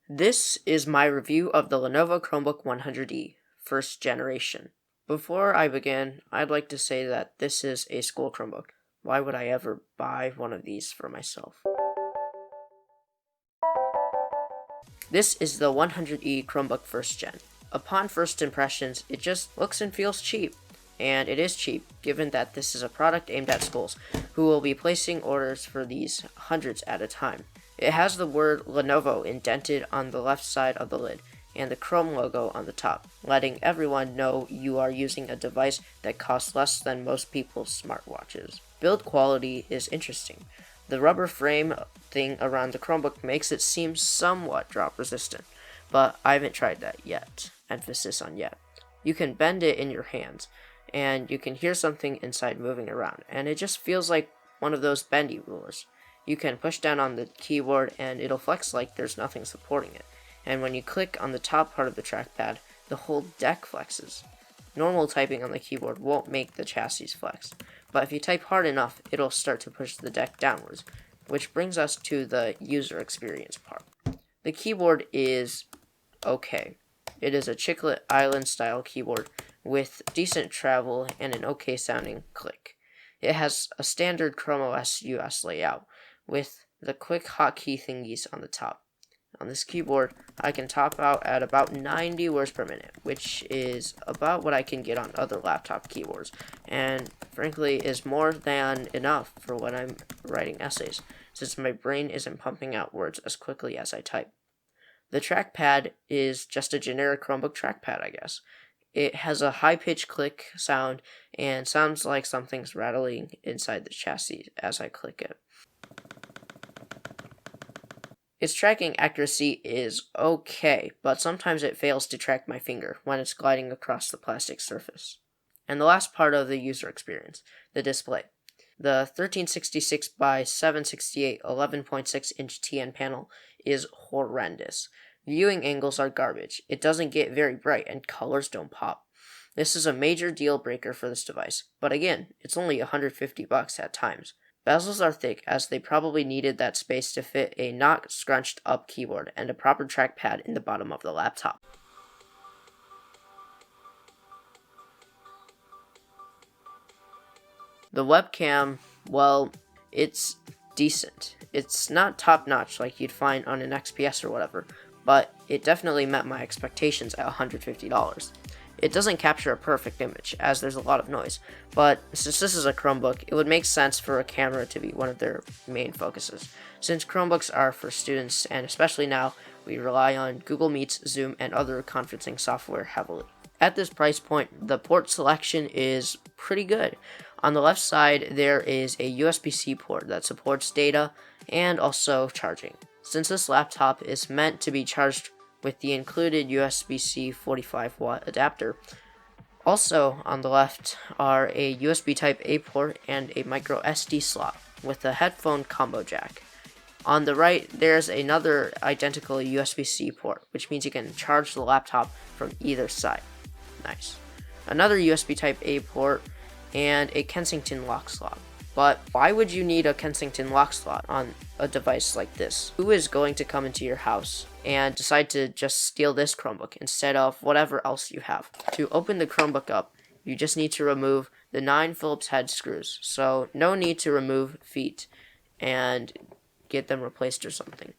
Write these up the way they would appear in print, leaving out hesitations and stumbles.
This is my review of the Lenovo Chromebook 100E, first generation. Before I begin, I'd like to say that this is a school Chromebook. Why would I ever buy one of these for myself? This is the 100E Chromebook first gen. Upon first impressions, it just looks and feels cheap. And it is cheap, given that this is a product aimed at schools, who will be placing orders for these hundreds at a time. It has the word Lenovo indented on the left side of the lid, and the Chrome logo on the top, letting everyone know you are using a device that costs less than most people's smartwatches. Build quality is interesting. The rubber frame thing around the Chromebook makes it seem somewhat drop resistant, but I haven't tried that yet. Emphasis on yet. You can bend it in your hands, and you can hear something inside moving around, and it just feels like one of those bendy rulers. You can push down on the keyboard and it'll flex like there's nothing supporting it, and when you click on the top part of the trackpad, the whole deck flexes. Normal typing on the keyboard won't make the chassis flex, but if you type hard enough, it'll start to push the deck downwards, which brings us to the user experience part. The keyboard is okay. It is a chiclet island style keyboard with decent travel and an okay sounding click. It has a standard Chrome OS US layout with the quick hotkey thingies on the top. On this keyboard, I can top out at about 90 words per minute, which is about what I can get on other laptop keyboards, and frankly is more than enough for when I'm writing essays, since my brain isn't pumping out words as quickly as I type. The trackpad is just a generic Chromebook trackpad, I guess. It has a high-pitched click sound and sounds like something's rattling inside the chassis as I click it. Its tracking accuracy is okay, but sometimes it fails to track my finger when it's gliding across the plastic surface. And the last part of the user experience, the display. The 1366 by 768 11.6-inch TN panel is horrendous. Viewing angles are garbage. It doesn't get very bright and colors don't pop. This is a major deal breaker for this device, but again, it's only $150 at times. Bezels are thick, as they probably needed that space to fit a not scrunched up keyboard and a proper trackpad in the bottom of the laptop. The webcam, well, it's decent. It's not top notch like you'd find on an XPS or whatever, but it definitely met my expectations at $150. It doesn't capture a perfect image, as there's a lot of noise, but since this is a Chromebook, it would make sense for a camera to be one of their main focuses. Since Chromebooks are for students, and especially now, we rely on Google Meets, Zoom, and other conferencing software heavily. At this price point, the port selection is pretty good. On the left side, there is a USB-C port that supports data and also charging. Since this laptop is meant to be charged with the included USB-C 45-watt adapter. Also on the left are a USB Type-A port and a micro SD slot with a headphone combo jack. On the right, there's another identical USB-C port, which means you can charge the laptop from either side. Nice. Another USB Type-A port and a Kensington lock slot. But why would you need a Kensington lock slot on a device like this? Who is going to come into your house and decide to just steal this Chromebook instead of whatever else you have? To open the Chromebook up, you just need to remove the 9 Phillips head screws, so no need to remove feet and get them replaced or something.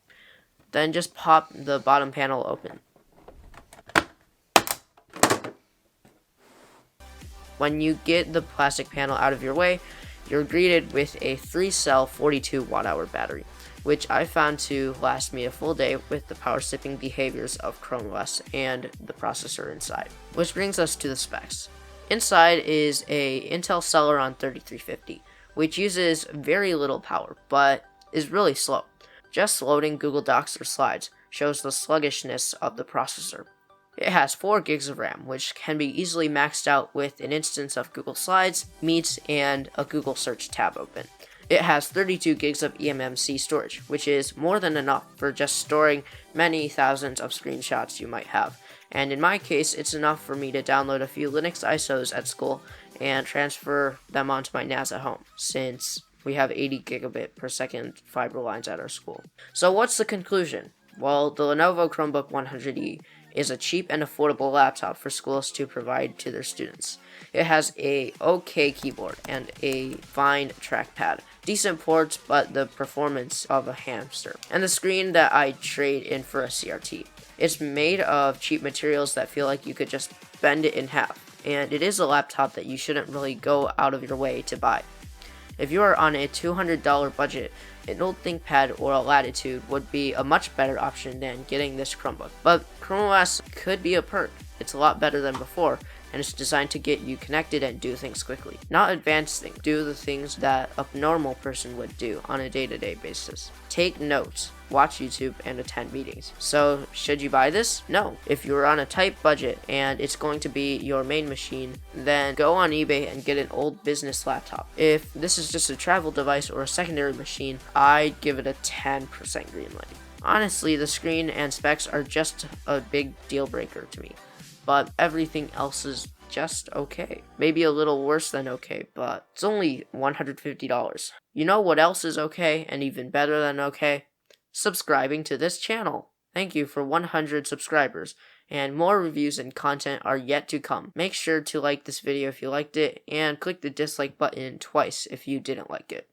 Then just pop the bottom panel open. When you get the plastic panel out of your way, you're greeted with a 3-cell 42 watt-hour battery, which I found to last me a full day with the power-sipping behaviors of Chrome OS and the processor inside. Which brings us to the specs. Inside is a Intel Celeron 3350, which uses very little power, but is really slow. Just loading Google Docs or slides shows the sluggishness of the processor. It has 4 gigs of RAM, which can be easily maxed out with an instance of Google Slides, Meets, and a Google Search tab open. It has 32 gigs of eMMC storage, which is more than enough for just storing many thousands of screenshots you might have. And in my case, it's enough for me to download a few Linux ISOs at school and transfer them onto my NAS at home, since we have 80 gigabit per second fiber lines at our school. So what's the conclusion? Well, the Lenovo Chromebook 100E is a cheap and affordable laptop for schools to provide to their students. It has a okay keyboard and a fine trackpad, decent ports, but the performance of a hamster, and the screen that I trade in for a CRT. It's made of cheap materials that feel like you could just bend it in half, and it is a laptop that you shouldn't really go out of your way to buy. If you are on a $200 budget, an old ThinkPad or a Latitude would be a much better option than getting this Chromebook. But Chrome OS could be a perk. It's a lot better than before, and it's designed to get you connected and do things quickly. Not advanced things, do the things that a normal person would do on a day-to-day basis. Take notes, watch YouTube, and attend meetings. So, should you buy this? No. If you're on a tight budget and it's going to be your main machine, then go on eBay and get an old business laptop. If this is just a travel device or a secondary machine, I'd give it a 10% green light. Honestly, the screen and specs are just a big deal breaker to me, but everything else is just okay. Maybe a little worse than okay, but it's only $150. You know what else is okay and even better than okay? Subscribing to this channel. Thank you for 100 subscribers, and more reviews and content are yet to come. Make sure to like this video if you liked it, and click the dislike button twice if you didn't like it.